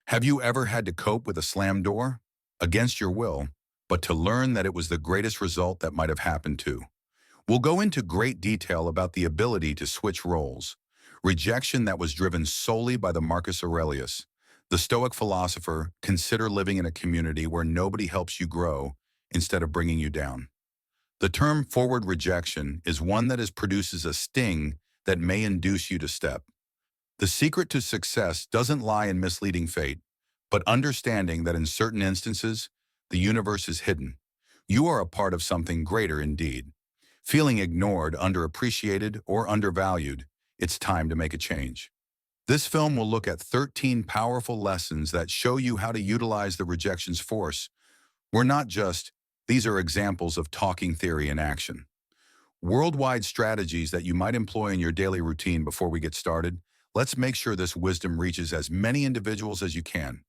Have you ever had to cope with a slammed door? Against your will, but to learn that it was the greatest result that might have happened too. We'll go into great detail about the ability to switch roles, rejection that was driven solely by the Marcus Aurelius. The Stoic philosopher, consider living in a community where nobody helps you grow instead of bringing you down. The term forward rejection is one that produces a sting that may induce you to step. The secret to success doesn't lie in misleading fate, but understanding that in certain instances, the universe is hidden. You are a part of something greater indeed. Feeling ignored, underappreciated, or undervalued, it's time to make a change. This film will look at 13 powerful lessons that show you how to utilize the rejection's force. These are examples of talking theory in action. Worldwide strategies that you might employ in your daily routine. Before we get started, let's make sure this wisdom reaches as many individuals as you can.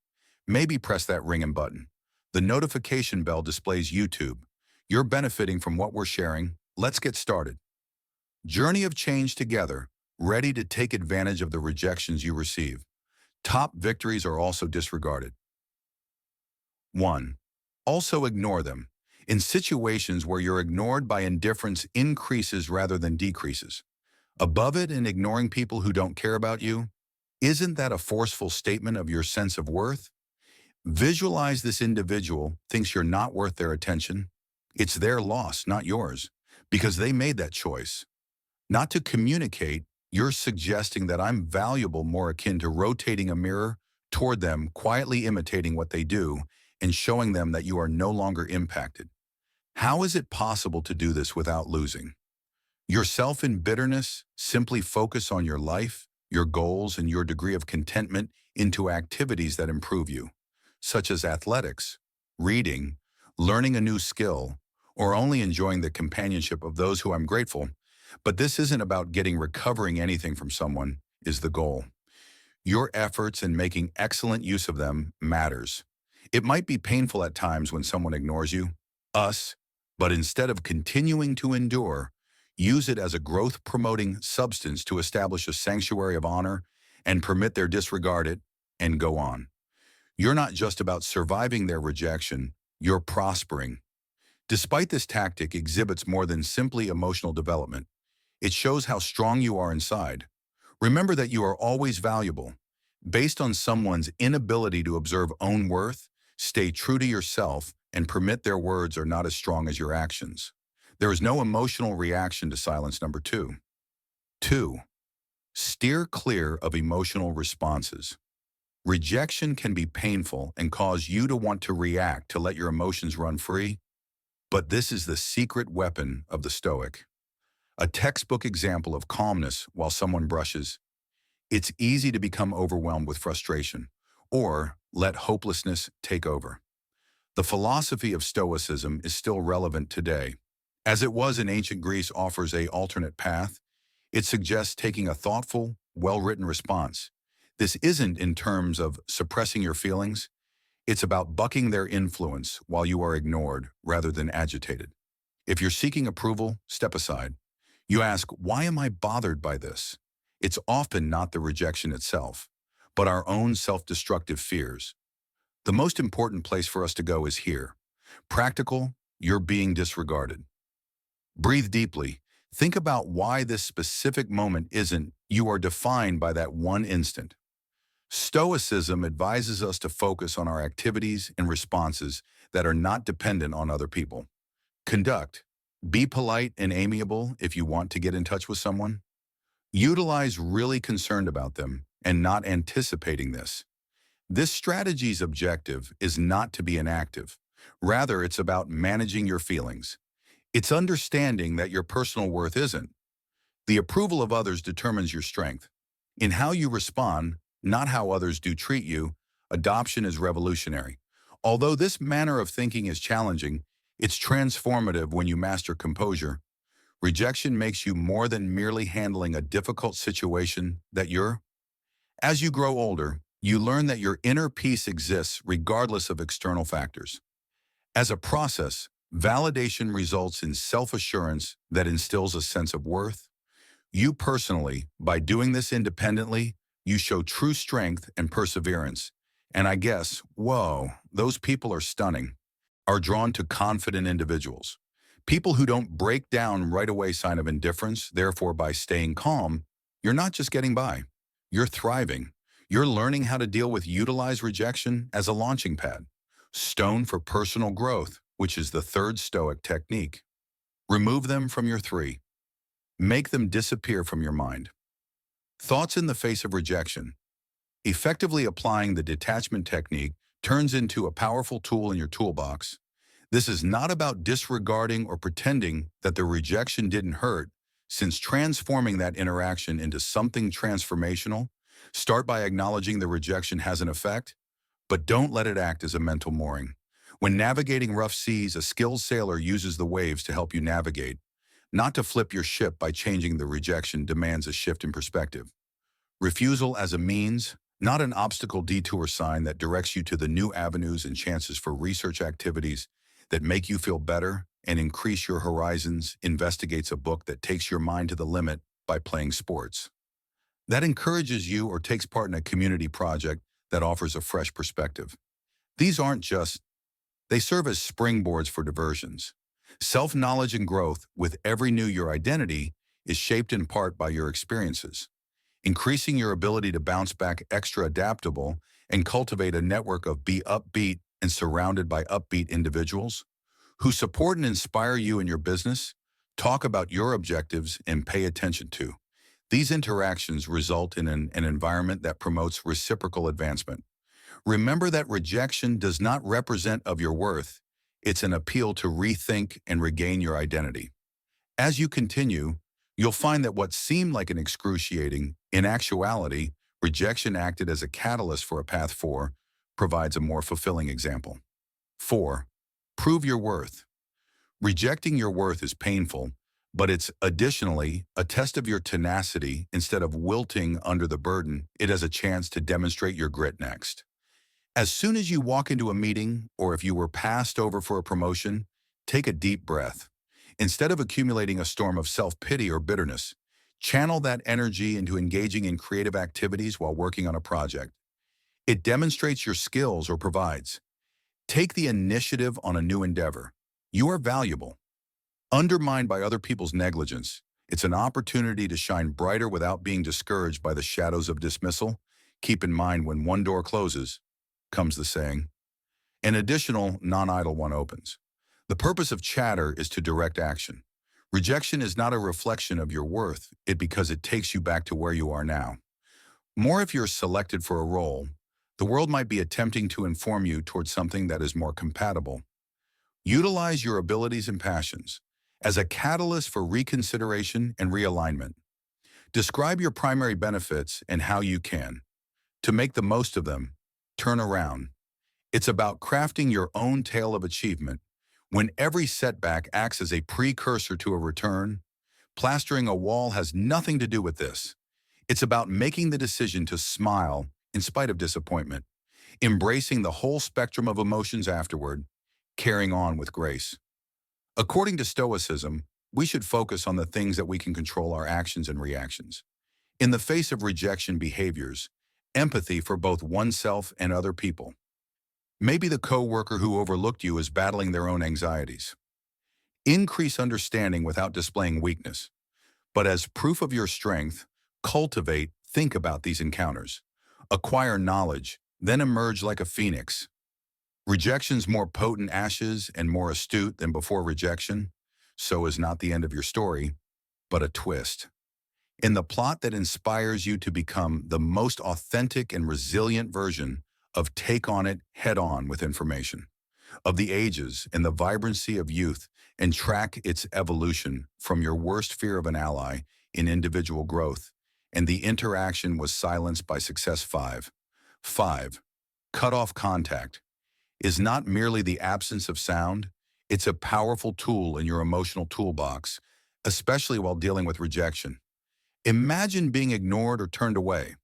Maybe press that ring button. The notification bell displays YouTube. You're benefiting from what we're sharing. Let's get started. Journey of change together, ready to take advantage of the rejections you receive. Top victories are also disregarded. 1. Also ignore them. In situations where you're ignored by indifference increases rather than decreases. Above it in ignoring people who don't care about you, isn't that a forceful statement of your sense of worth? Visualize this individual thinks you're not worth their attention. It's their loss, not yours, because they made that choice. Not to communicate, you're suggesting that I'm valuable, more akin to rotating a mirror toward them, quietly imitating what they do, and showing them that you are no longer impacted. How is it possible to do this without losing yourself in bitterness? Simply focus on your life, your goals, and your degree of contentment into activities that improve you, such as athletics, reading, learning a new skill, or only enjoying the companionship of those who I'm grateful. But this isn't about recovering anything from someone is the goal. Your efforts in making excellent use of them matters. It might be painful at times when someone ignores you, but instead of continuing to endure, use it as a growth-promoting substance to establish a sanctuary of honor and permit their disregard it and go on. You're not just about surviving their rejection, you're prospering. Despite this tactic exhibits more than simply emotional development. It shows how strong you are inside. Remember that you are always valuable. Based on someone's inability to observe own worth, stay true to yourself and permit their words are not as strong as your actions. There is no emotional reaction to silence. Number 2. 2. Steer clear of emotional responses. Rejection can be painful and cause you to want to react to let your emotions run free, but this is the secret weapon of the Stoic. A textbook example of calmness while someone brushes. It's easy to become overwhelmed with frustration or let hopelessness take over. The philosophy of Stoicism is still relevant today. As it was in ancient Greece, offers an alternate path. It suggests taking a thoughtful, well-written response. This isn't in terms of suppressing your feelings. It's about bucking their influence while you are ignored rather than agitated. If you're seeking approval, step aside. You ask, why am I bothered by this? It's often not the rejection itself, but our own self-destructive fears. The most important place for us to go is here. Practical, you're being disregarded. Breathe deeply. Think about why this specific moment isn't. You are defined by that one instant. Stoicism advises us to focus on our activities and responses that are not dependent on other people. Be polite and amiable if you want to get in touch with someone. Utilize really concerned about them and not anticipating this. This strategy's objective is not to be inactive. Rather, it's about managing your feelings. It's understanding that your personal worth isn't. The approval of others determines your strength. In how you respond, not how others do treat you, adoption is revolutionary. Although this manner of thinking is challenging, it's transformative when you master composure. Rejection makes you more than merely handling a difficult situation As you grow older, you learn that your inner peace exists regardless of external factors. As a process, validation results in self-assurance that instills a sense of worth. You personally, by doing this independently, you show true strength and perseverance, And I guess, whoa, those people are stunning, are drawn to confident individuals. People who don't break down right away sign of indifference. Therefore, by staying calm, you're not just getting by, you're thriving. You're learning how to utilize rejection as a launching pad. Stone for personal growth, which is the third Stoic technique. Remove them from your three. Make them disappear from your mind. Thoughts in the face of rejection. Effectively applying the detachment technique turns into a powerful tool in your toolbox. This is not about disregarding or pretending that the rejection didn't hurt, since transforming that interaction into something transformational. Start by acknowledging the rejection has an effect, but don't let it act as a mental mooring. When navigating rough seas, a skilled sailor uses the waves to help you navigate, not to flip your ship. By changing the rejection demands a shift in perspective. Refusal as a means, not an obstacle. Detour sign that directs you to the new avenues and chances for research activities that make you feel better and increase your horizons. Investigates a book that takes your mind to the limit by playing sports. That encourages you or takes part in a community project that offers a fresh perspective. These aren't just, they serve as springboards for diversions. Self-knowledge and growth with every new your identity is shaped in part by your experiences. Increasing your ability to bounce back, extra adaptable, and cultivate a network of be upbeat and surrounded by upbeat individuals who support and inspire you in your business. Talk about your objectives and pay attention to. These interactions result in an environment that promotes reciprocal advancement. Remember that rejection does not represent of your worth. It's an appeal to rethink and regain your identity. As you continue, you'll find that what seemed like an excruciating, in actuality, rejection acted as a catalyst for a path forward, provides a more fulfilling example. 4. Prove your worth. Rejecting your worth is painful, but it's additionally a test of your tenacity. Instead of wilting under the burden, it has a chance to demonstrate your grit next. As soon as you walk into a meeting, or if you were passed over for a promotion, take a deep breath. Instead of accumulating a storm of self-pity or bitterness, channel that energy into engaging in creative activities while working on a project. It demonstrates your skills or provides. Take the initiative on a new endeavor. You are valuable. Undermined by other people's negligence, it's an opportunity to shine brighter without being discouraged by the shadows of dismissal. Keep in mind, when one door closes, comes the saying. An additional, non-idle one opens. The purpose of chatter is to direct action. Rejection is not a reflection of your worth, because it takes you back to where you are now. More if you're selected for a role, the world might be attempting to inform you towards something that is more compatible. Utilize your abilities and passions as a catalyst for reconsideration and realignment. Describe your primary benefits and how you can, to make the most of them, turn around. It's about crafting your own tale of achievement. When every setback acts as a precursor to a return, plastering a wall has nothing to do with this. It's about making the decision to smile in spite of disappointment, embracing the whole spectrum of emotions afterward, carrying on with grace. According to Stoicism, we should focus on the things that we can control: our actions and reactions. In the face of rejection behaviors, empathy for both oneself and other people. Maybe the coworker who overlooked you is battling their own anxieties. Increase understanding without displaying weakness. But as proof of your strength, think about these encounters. Acquire knowledge, then emerge like a phoenix. Rejection's more potent ashes and more astute than before rejection. So is not the end of your story, but a twist. In the plot that inspires you to become the most authentic and resilient version of take on it head on with information, of the ages and the vibrancy of youth, and track its evolution from your worst fear of an ally in individual growth, and the interaction was silenced by success. 5. Cut off contact is not merely the absence of sound, it's a powerful tool in your emotional toolbox, especially while dealing with rejection. Imagine being ignored or turned away.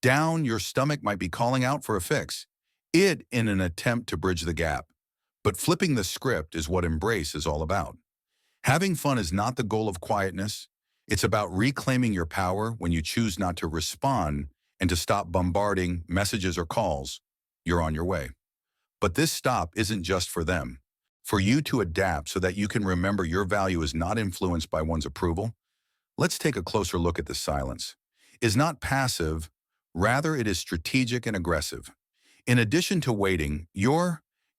Down, your stomach might be calling out for a fix, it in an attempt to bridge the gap. But flipping the script is what embrace is all about. Having fun is not the goal of quietness. It's about reclaiming your power when you choose not to respond and to stop bombarding messages or calls you're on your way. But this stop isn't just for them. For you to adapt so that you can remember your value is not influenced by one's approval, let's take a closer look at the silence. Is not passive, rather it is strategic and aggressive. In addition to waiting,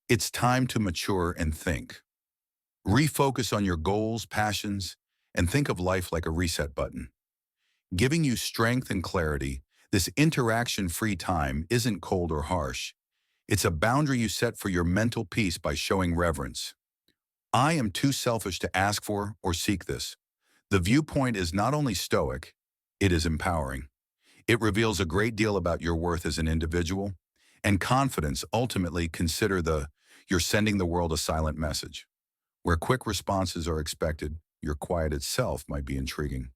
it's time to mature and think. Refocus on your goals, passions, and think of life like a reset button. Giving you strength and clarity, this interaction-free time isn't cold or harsh. It's a boundary you set for your mental peace by showing reverence. I am too selfish to ask for or seek this. The viewpoint is not only stoic, it is empowering. It reveals a great deal about your worth as an individual, and confidence ultimately you're sending the world a silent message. Where quick responses are expected, your quiet itself might be intriguing.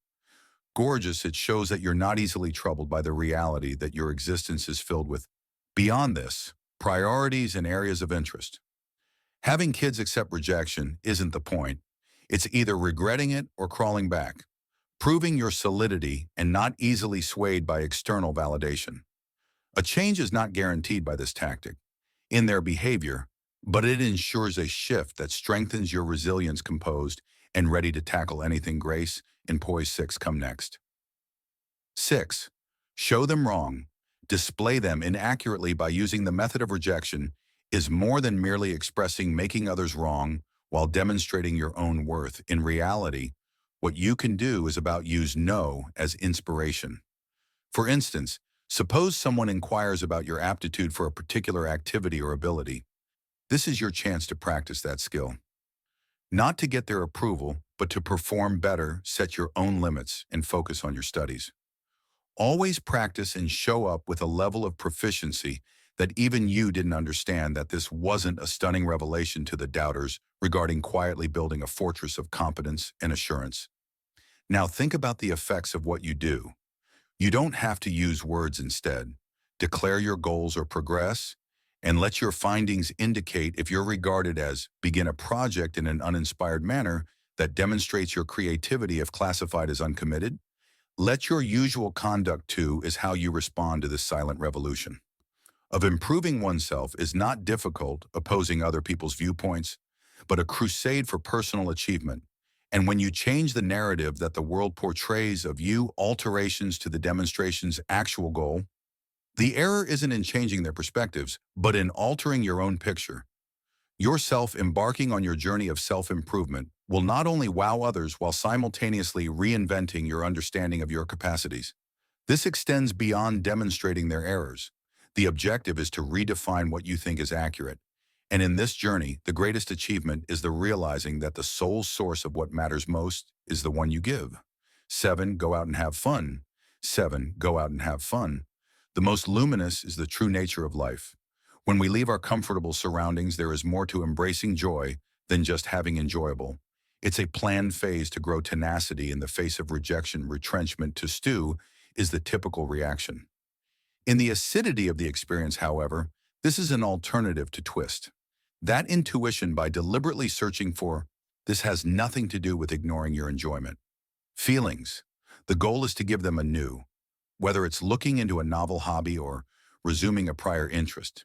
Gorgeous, it shows that you're not easily troubled by the reality that your existence is filled with, beyond this, priorities and areas of interest. Having kids accept rejection isn't the point. It's either regretting it or crawling back, proving your solidity and not easily swayed by external validation. A change is not guaranteed by this tactic in their behavior, but it ensures a shift that strengthens your resilience, composed and ready to tackle anything. Grace and poise. 6 come next. 6. Show them wrong. Display them inaccurately by using the method of rejection is more than merely expressing making others wrong while demonstrating your own worth. In reality, what you can do is about use no as inspiration. For instance, suppose someone inquires about your aptitude for a particular activity or ability. This is your chance to practice that skill. Not to get their approval, but to perform better, set your own limits, and focus on your studies. Always practice and show up with a level of proficiency that even you didn't understand. That this wasn't a stunning revelation to the doubters regarding quietly building a fortress of competence and assurance. Now think about the effects of what you do. You don't have to use words instead. Declare your goals or progress, and let your findings indicate if you're regarded as begin a project in an uninspired manner that demonstrates your creativity if classified as uncommitted. Let your usual conduct too is how you respond to this silent revolution. Of improving oneself is not difficult, opposing other people's viewpoints, but a crusade for personal achievement. And when you change the narrative that the world portrays of you, alterations to the demonstration's actual goal, the error isn't in changing their perspectives, but in altering your own picture. Yourself embarking on your journey of self-improvement will not only wow others while simultaneously reinventing your understanding of your capacities. This extends beyond demonstrating their errors. The objective is to redefine what you think is accurate. And in this journey, the greatest achievement is the realizing that the sole source of what matters most is the one you give. 7. Go out and have fun. 7. Go out and have fun. The most luminous is the true nature of life. When we leave our comfortable surroundings, there is more to embracing joy than just having enjoyable. It's a planned phase to grow tenacity in the face of rejection. Retrenchment to stew is the typical reaction. In the acidity of the experience, however, this is an alternative to twist. That intuition by deliberately searching for, this has nothing to do with ignoring your enjoyment. Feelings. The goal is to give them a new, whether it's looking into a novel hobby or resuming a prior interest.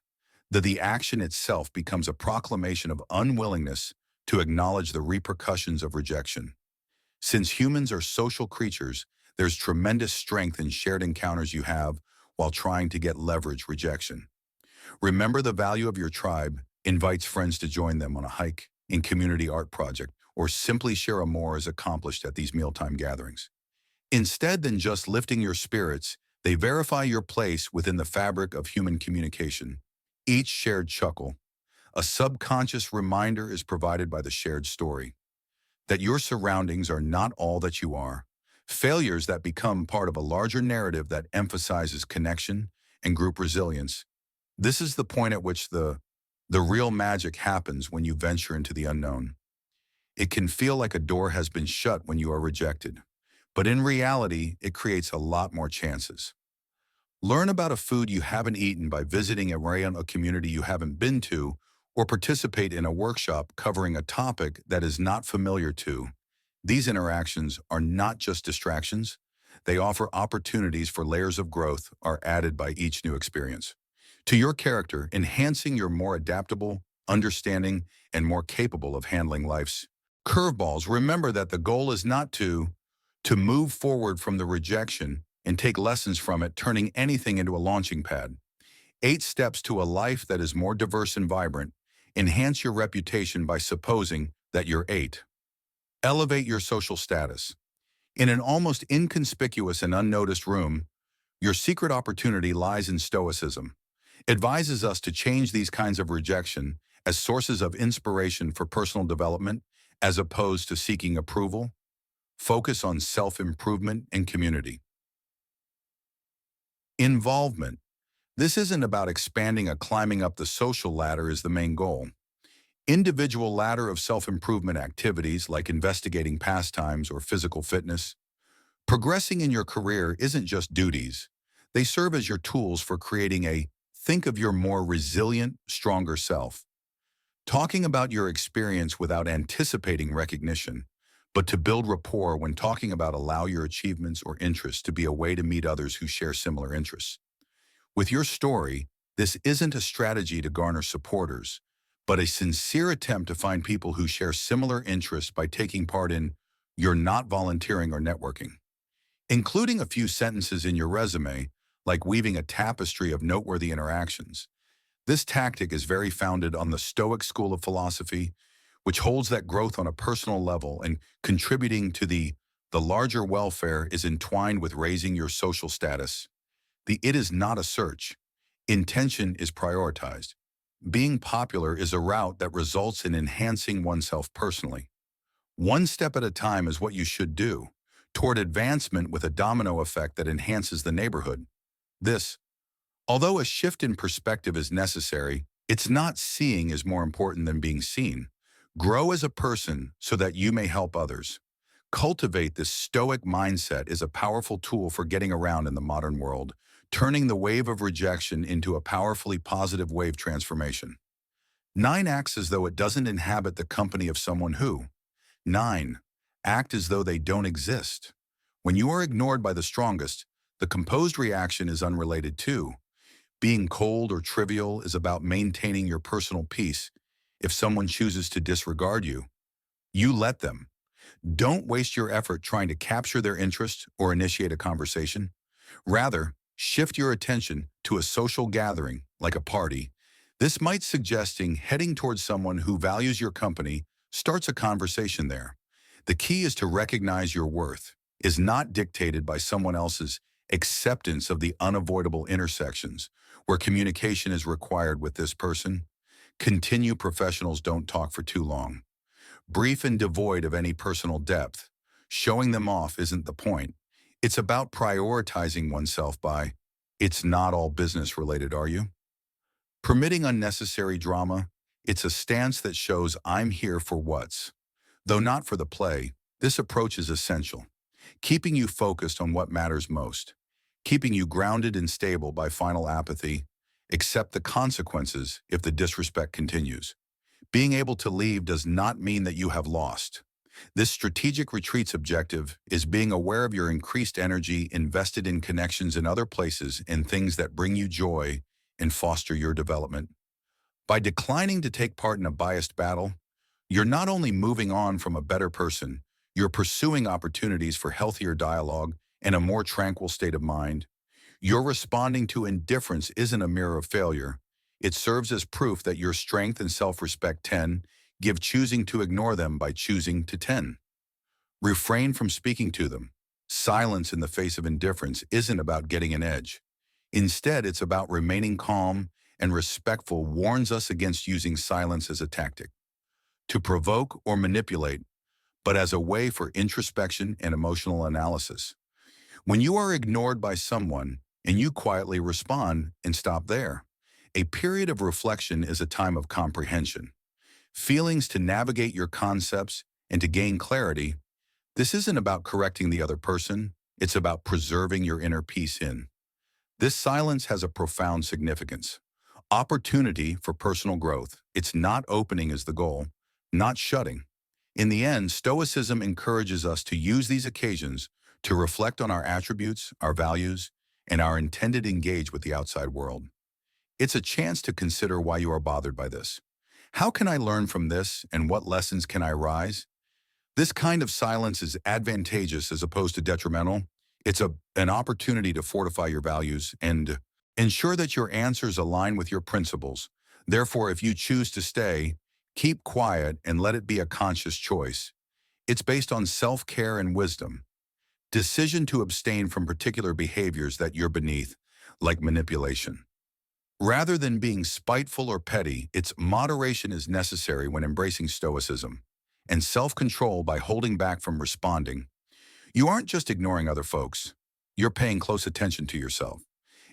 The action itself becomes a proclamation of unwillingness to acknowledge the repercussions of rejection. Since humans are social creatures, there's tremendous strength in shared encounters you have while trying to get leverage rejection. Remember the value of your tribe, invites friends to join them on a hike, in community art project, or simply share a more as accomplished at these mealtime gatherings. Instead than just lifting your spirits, they verify your place within the fabric of human communication. Each shared chuckle, a subconscious reminder, is provided by the shared story that your surroundings are not all that you are, failures that become part of a larger narrative that emphasizes connection and group resilience. This is the point at which the real magic happens when you venture into the unknown. It can feel like a door has been shut when you are rejected, but in reality, it creates a lot more chances. Learn about a food you haven't eaten by visiting a community you haven't been to, or participate in a workshop covering a topic that is not familiar to. These interactions are not just distractions. They offer opportunities for layers of growth are added by each new experience. to your character, enhancing your more adaptable, understanding, and more capable of handling life's curveballs. Remember that the goal is not to move forward from the rejection and take lessons from it, turning anything into a launching pad. 8 steps to a life that is more diverse and vibrant. Enhance your reputation by supposing that you're 8. Elevate your social status. In an almost inconspicuous and unnoticed room, your secret opportunity lies in Stoicism. Advises us to change these kinds of rejection as sources of inspiration for personal development as opposed to seeking approval. Focus on self-improvement and community. Involvement. This isn't about expanding or climbing up the social ladder is the main goal. Individual ladder of self-improvement activities like investigating pastimes or physical fitness. Progressing in your career isn't just duties. They serve as your tools for creating a think of your more resilient, stronger self. Talking about your experience without anticipating recognition, but to build rapport when talking about allow your achievements or interests to be a way to meet others who share similar interests. With your story, this isn't a strategy to garner supporters, but a sincere attempt to find people who share similar interests by taking part in you're not volunteering or networking. Including a few sentences in your resume, like weaving a tapestry of noteworthy interactions. This tactic is very founded on the Stoic school of philosophy, which holds that growth on a personal level and contributing to the larger welfare is entwined with raising your social status. The it is not a search. Intention is prioritized. Being popular is a route that results in enhancing oneself personally. One step at a time is what you should do, toward advancement with a domino effect that enhances the neighborhood. This, although a shift in perspective is necessary, it's not seeing is more important than being seen. Grow as a person so that you may help others. Cultivate this stoic mindset is a powerful tool for getting around in the modern world, turning the wave of rejection into a powerfully positive wave transformation. 9 acts as though it doesn't inhabit the company of someone who. 9. Act as though they don't exist. When you are ignored by the strongest, the composed reaction is unrelated to. Being cold or trivial is about maintaining your personal peace. If someone chooses to disregard you, you let them. Don't waste your effort trying to capture their interest or initiate a conversation. Rather, shift your attention to a social gathering, like a party. This might suggesting heading towards someone who values your company, starts a conversation there. The key is to recognize your worth is not dictated by someone else's acceptance of the unavoidable intersections where communication is required with this person. Continue professionals don't talk for too long. Brief and devoid of any personal depth. Showing them off isn't the point. It's about prioritizing oneself by, it's not all business related, are you? Permitting unnecessary drama, it's a stance that shows I'm here for what's. Though not for the play, this approach is essential, keeping you focused on what matters most, keeping you grounded and stable by final apathy, accept the consequences if the disrespect continues. Being able to leave does not mean that you have lost. This strategic retreat's objective is being aware of your increased energy invested in connections in other places and things that bring you joy and foster your development. By declining to take part in a biased battle, you're not only moving on from a better person, you're pursuing opportunities for healthier dialogue and a more tranquil state of mind. You're responding to indifference isn't a mirror of failure. It serves as proof that your strength and self-respect 10 give choosing to ignore them by choosing to 10. Refrain from speaking to them. Silence in the face of indifference isn't about getting an edge. Instead, it's about remaining calm and respectful warns us against using silence as a tactic to provoke or manipulate, but as a way for introspection and emotional analysis. When you are ignored by someone and you quietly respond and stop there, a period of reflection is a time of comprehension. Feelings to navigate your concepts and to gain clarity. This isn't about correcting the other person, it's about preserving your inner peace in. This silence has a profound significance. Opportunity for personal growth. It's not opening as the goal, not shutting. In the end, Stoicism encourages us to use these occasions to reflect on our attributes, our values, and our intended engage with the outside world. It's a chance to consider why you are bothered by this. How can I learn from this, and what lessons can I rise? This kind of silence is advantageous as opposed to detrimental. It's an opportunity to fortify your values and ensure that your answers align with your principles. Therefore, if you choose to stay, keep quiet and let it be a conscious choice. It's based on self-care and wisdom. Decision to abstain from particular behaviors that you're beneath, like manipulation. Rather than being spiteful or petty, its moderation is necessary when embracing stoicism and self-control by holding back from responding. You aren't just ignoring other folks. You're paying close attention to yourself.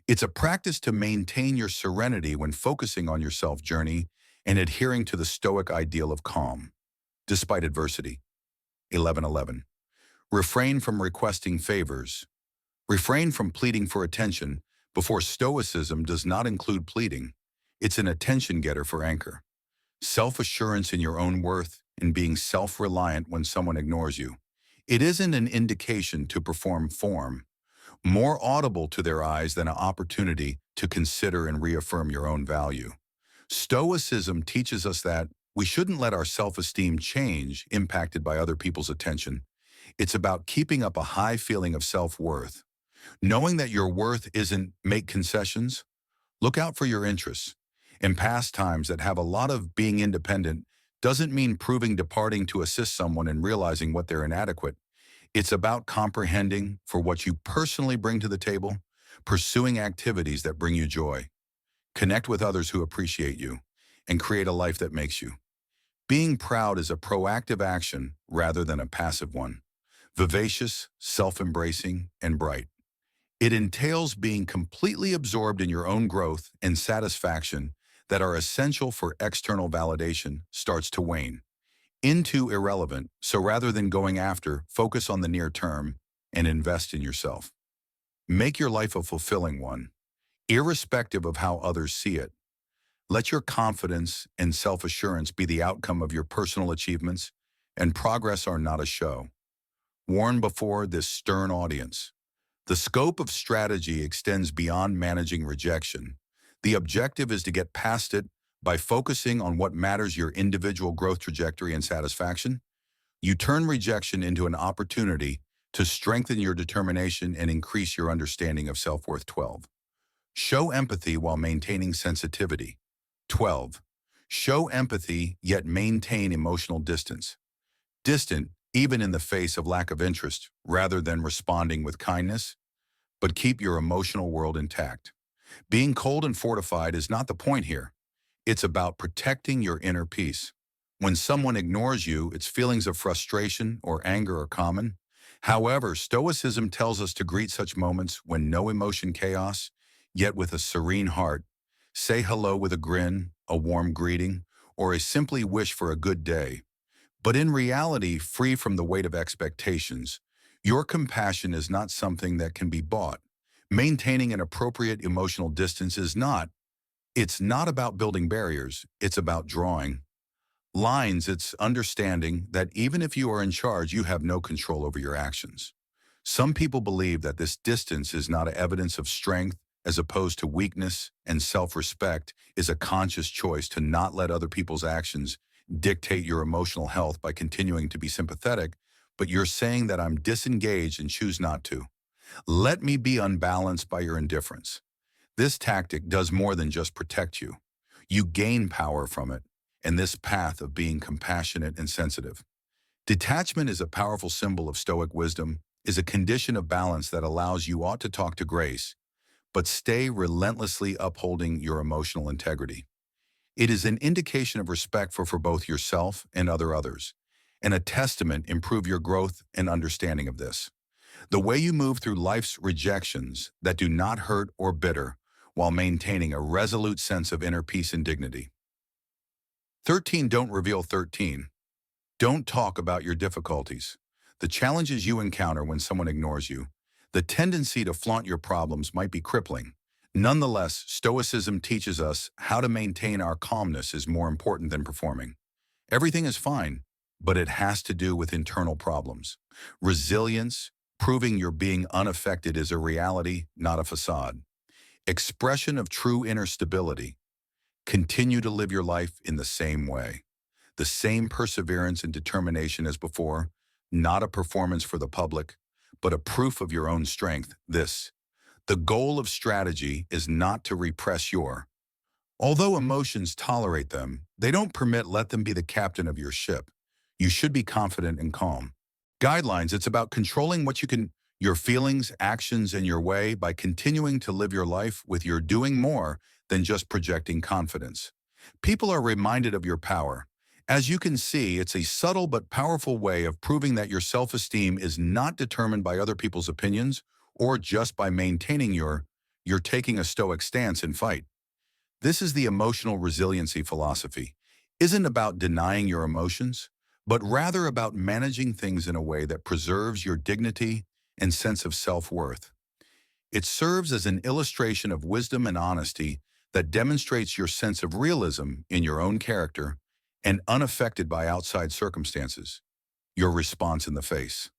It's a practice to maintain your serenity when focusing on your self-journey and adhering to the Stoic ideal of calm, despite adversity. 11:11. Refrain from requesting favors. Refrain from pleading for attention. Before Stoicism does not include pleading. It's an attention getter for anchor. Self-assurance in your own worth and being self-reliant when someone ignores you. It isn't an indication to perform form, more audible to their eyes than an opportunity to consider and reaffirm your own value. Stoicism teaches us that we shouldn't let our self-esteem change impacted by other people's attention. It's about keeping up a high feeling of self-worth. Knowing that your worth isn't make concessions, look out for your interests. In past times that have a lot of being independent doesn't mean proving departing to assist someone and realizing what they're inadequate. It's about comprehending for what you personally bring to the table, pursuing activities that bring you joy. Connect with others who appreciate you, and create a life that makes you. Being proud is a proactive action rather than a passive one. Vivacious, self-embracing, and bright. It entails being completely absorbed in your own growth and satisfaction that are essential for external validation starts to wane into irrelevant. So rather than going after, focus on the near term and invest in yourself. Make your life a fulfilling one, irrespective of how others see it. Let your confidence and self-assurance be the outcome of your personal achievements, and progress are not a show. Warn before this stern audience. The scope of strategy extends beyond managing rejection. The objective is to get past it by focusing on what matters: your individual growth trajectory and satisfaction. You turn rejection into an opportunity to strengthen your determination and increase your understanding of self-worth. 12. Show empathy while maintaining sensitivity. 12. Show empathy yet maintain emotional distance. Distant, even in the face of lack of interest, rather than responding with kindness, but keep your emotional world intact. Being cold and fortified is not the point here. It's about protecting your inner peace. When someone ignores you, its feelings of frustration or anger are common. However, Stoicism tells us to greet such moments when no emotion chaos, yet with a serene heart. Say hello with a grin, a warm greeting, or a simply wish for a good day. But in reality, free from the weight of expectations. Your compassion is not something that can be bought. Maintaining an appropriate emotional distance is not. It's not about building barriers, it's about drawing lines. It's understanding that even if you are in charge, you have no control over your actions. Some people believe that this distance is not evidence of strength as opposed to weakness, and self-respect is a conscious choice to not let other people's actions dictate your emotional health by continuing to be sympathetic, but you're saying that I'm disengaged and choose not to. Let me be unbalanced by your indifference. This tactic does more than just protect you. You gain power from it, and this path of being compassionate and sensitive. Detachment is a powerful symbol of Stoic wisdom, is a condition of balance that allows you ought to talk to grace, but stay relentlessly upholding your emotional integrity. It is an indication of respect for both yourself and others, and a testament improve your growth and understanding of this. The way you move through life's rejections that do not hurt or bitter, while maintaining a resolute sense of inner peace and dignity. 13. Don't reveal. 13. Don't talk about your difficulties, the challenges you encounter when someone ignores you. The tendency to flaunt your problems might be crippling. Nonetheless, Stoicism teaches us how to maintain our calmness is more important than performing. Everything is fine, but it has to do with internal problems. Resilience, proving you're being unaffected, is a reality, not a facade. Expression of true inner stability. Continue to live your life in the same way. The same perseverance and determination as before, not a performance for the public, but a proof of your own strength. The goal of strategy is not to repress your. Although emotions tolerate them, they don't let them be the captain of your ship. You should be confident and calm. Guidelines, it's about controlling your feelings, actions, and your way by continuing to live your life with your doing more than just projecting confidence. People are reminded of your power. As you can see, it's a subtle but powerful way of proving that your self-esteem is not determined by other people's opinions or just by maintaining you're taking a stoic stance in fight. This is the emotional resiliency philosophy. Isn't about denying your emotions, but rather about managing things in a way that preserves your dignity and sense of self-worth. It serves as an illustration of wisdom and honesty that demonstrates your sense of realism in your own character and unaffected by outside circumstances. Your response in the face.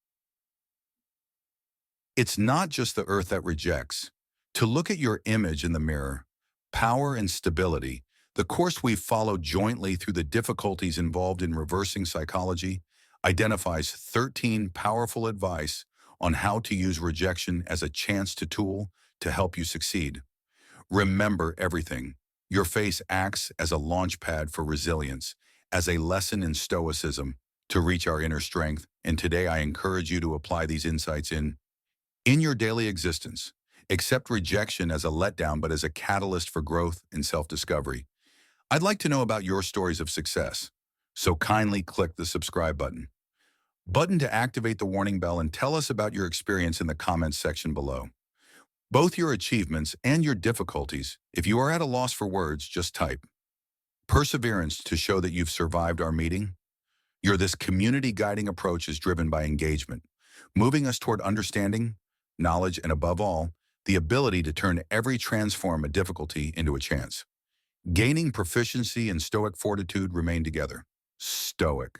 It's not just the earth that rejects. To look at your image in the mirror, power and stability, the course we've followed jointly through the difficulties involved in reversing psychology, identifies 13 powerful advice on how to use rejection as a tool to help you succeed. Remember everything. Your face acts as a launch pad for resilience, as a lesson in stoicism to reach our inner strength, and today I encourage you to apply these insights in your daily existence. Accept rejection as a letdown, but as a catalyst for growth and self-discovery. I'd like to know about your stories of success, so kindly click the subscribe button to activate the warning bell and tell us about your experience in the comments section below. Both your achievements and your difficulties. If you are at a loss for words, just type perseverance to show that you've survived our meeting. This community guiding approach is driven by engagement, moving us toward understanding, knowledge, and above all, the ability to transform a difficulty into a chance. Gaining proficiency and stoic fortitude remain together. Stoic.